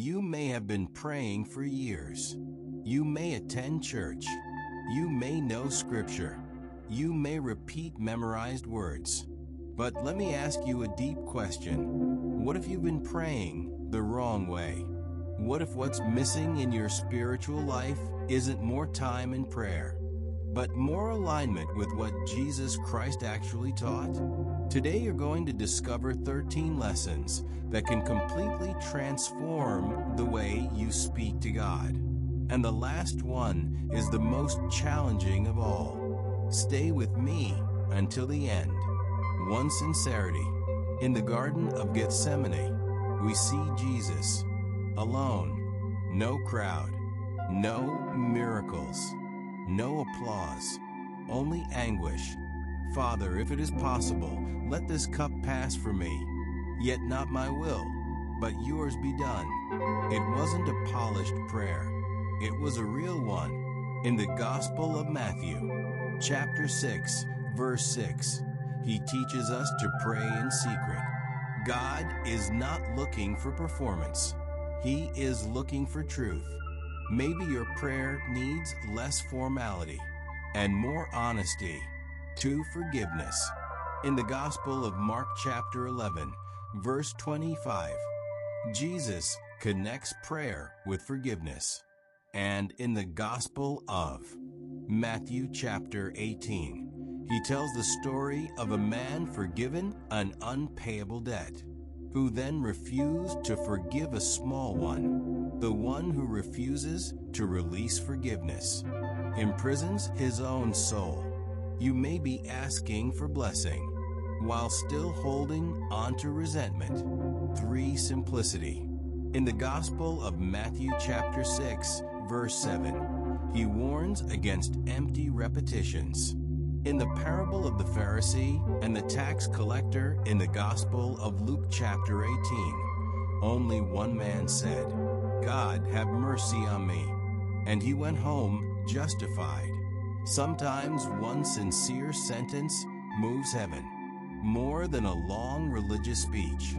You may have been praying for years. You may attend church. You may know scripture. You may repeat memorized words. But let me ask you a deep question. What if you've been praying the wrong way? What if what's missing in your spiritual life isn't more time in prayer, but more alignment with what Jesus Christ actually taught? Today you're going to discover 13 lessons that can completely transform the way you speak to God. And the last one is the most challenging of all. Stay with me until the end. One sincerity. In the Garden of Gethsemane, we see Jesus alone. No crowd, no miracles, no applause, only anguish. Father, if it is possible, let this cup pass from me. Yet not my will, but yours be done. It wasn't a polished prayer. It was a real one. In the Gospel of Matthew, chapter 6, verse 6, he teaches us to pray in secret. God is not looking for performance. He is looking for truth. Maybe your prayer needs less formality and more honesty. 2. Forgiveness. In the Gospel of Mark chapter 11, verse 25, Jesus connects prayer with forgiveness. And in the Gospel of Matthew chapter 18, he tells the story of a man forgiven an unpayable debt, who then refused to forgive a small one. The one who refuses to release forgiveness imprisons his own soul. You may be asking for blessing while still holding on to resentment. 3. Simplicity. In the Gospel of Matthew chapter 6, verse 7, he warns against empty repetitions. In the parable of the Pharisee and the tax collector in the Gospel of Luke chapter 18, only one man said, "God, have mercy on me," and he went home justified. Sometimes one sincere sentence moves heaven, more than a long religious speech.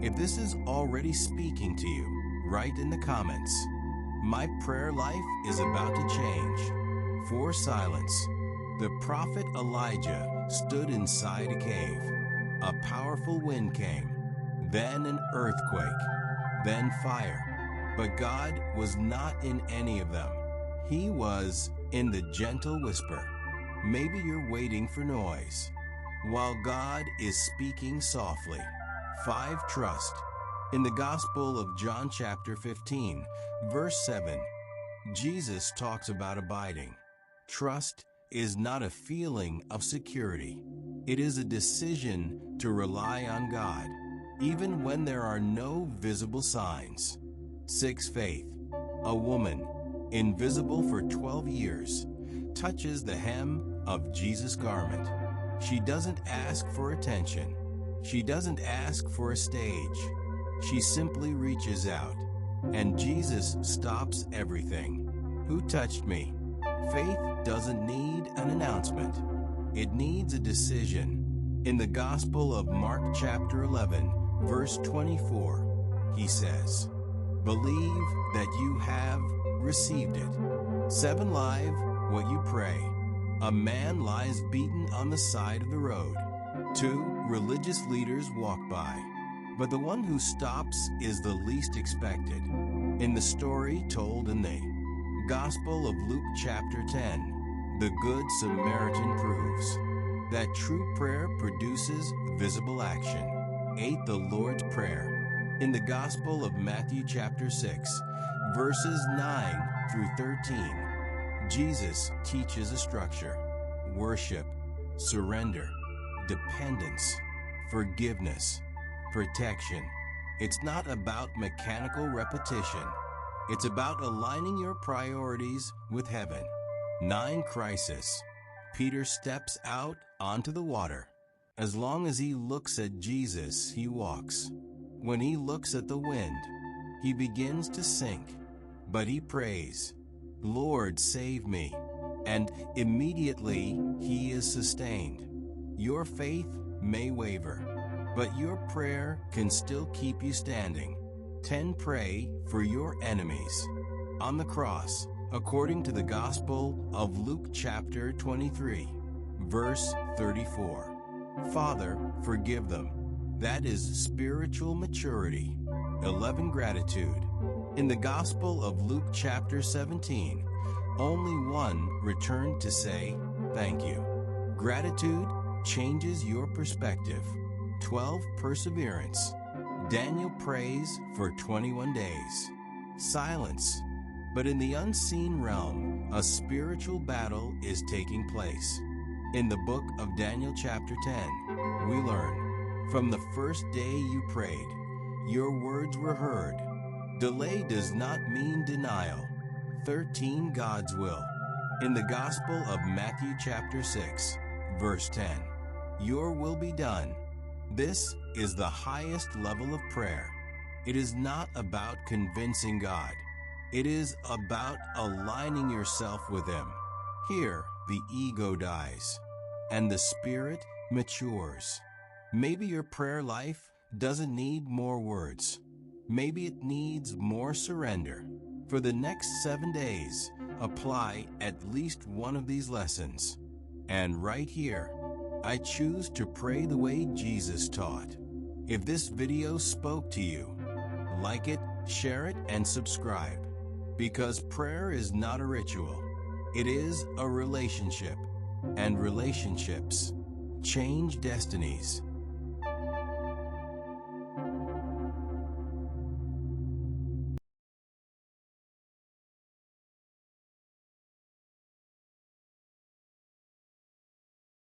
If this is already speaking to you, write in the comments, "My prayer life is about to change." 4. Silence. The prophet Elijah stood inside a cave. A powerful wind came, then an earthquake, then fire. But God was not in any of them. He was in the gentle whisper. Maybe you're waiting for noise, while God is speaking softly. 5. Trust. In the Gospel of John chapter 15, verse 7, Jesus talks about abiding. Trust is not a feeling of security. It is a decision to rely on God, even when there are no visible signs. 6. Faith. A woman, invisible for 12 years, touches the hem of Jesus' garment. She doesn't ask for attention. She doesn't ask for a stage. She simply reaches out, and Jesus stops everything. Who touched me? Faith doesn't need an announcement. It needs a decision. In the Gospel of Mark chapter 11, verse 24, he says, "Believe that you have received it." 7. Live what you pray. A man lies beaten on the side of the road. 2. Religious leaders walk by, but the one who stops is the least expected. In the story told in the Gospel of Luke chapter 10, the Good Samaritan proves that true prayer produces visible action. 8. The Lord's Prayer. In the Gospel of Matthew chapter 6, verses 9 through 13, Jesus teaches a structure: worship, surrender, dependence, forgiveness, protection. It's not about mechanical repetition. It's about aligning your priorities with heaven. 9. Crisis. Peter steps out onto the water. As long as he looks at Jesus, he walks. When he looks at the wind, he begins to sink. But he prays, "Lord, save me." And immediately he is sustained. Your faith may waver, but your prayer can still keep you standing. 10. Pray for your enemies. On the cross, according to the Gospel of Luke chapter 23, verse 34. Father, forgive them. That is spiritual maturity. 11. Gratitude. In the Gospel of Luke chapter 17, only one returned to say, thank you. Gratitude changes your perspective. 12. Perseverance. Daniel prays for 21 days. Silence. But in the unseen realm, a spiritual battle is taking place. In the book of Daniel chapter 10, we learn, from the first day you prayed, your words were heard. Delay does not mean denial. 13. God's will. In the Gospel of Matthew chapter 6, verse 10, your will be done. This is the highest level of prayer. It is not about convincing God. It is about aligning yourself with Him. Here, the ego dies, and the spirit matures. Maybe your prayer life doesn't need more words. Maybe it needs more surrender. For the next 7 days, apply at least one of these lessons. And right here, I choose to pray the way Jesus taught. If this video spoke to you, like it, share it, and subscribe. Because prayer is not a ritual. It is a relationship. And relationships change destinies.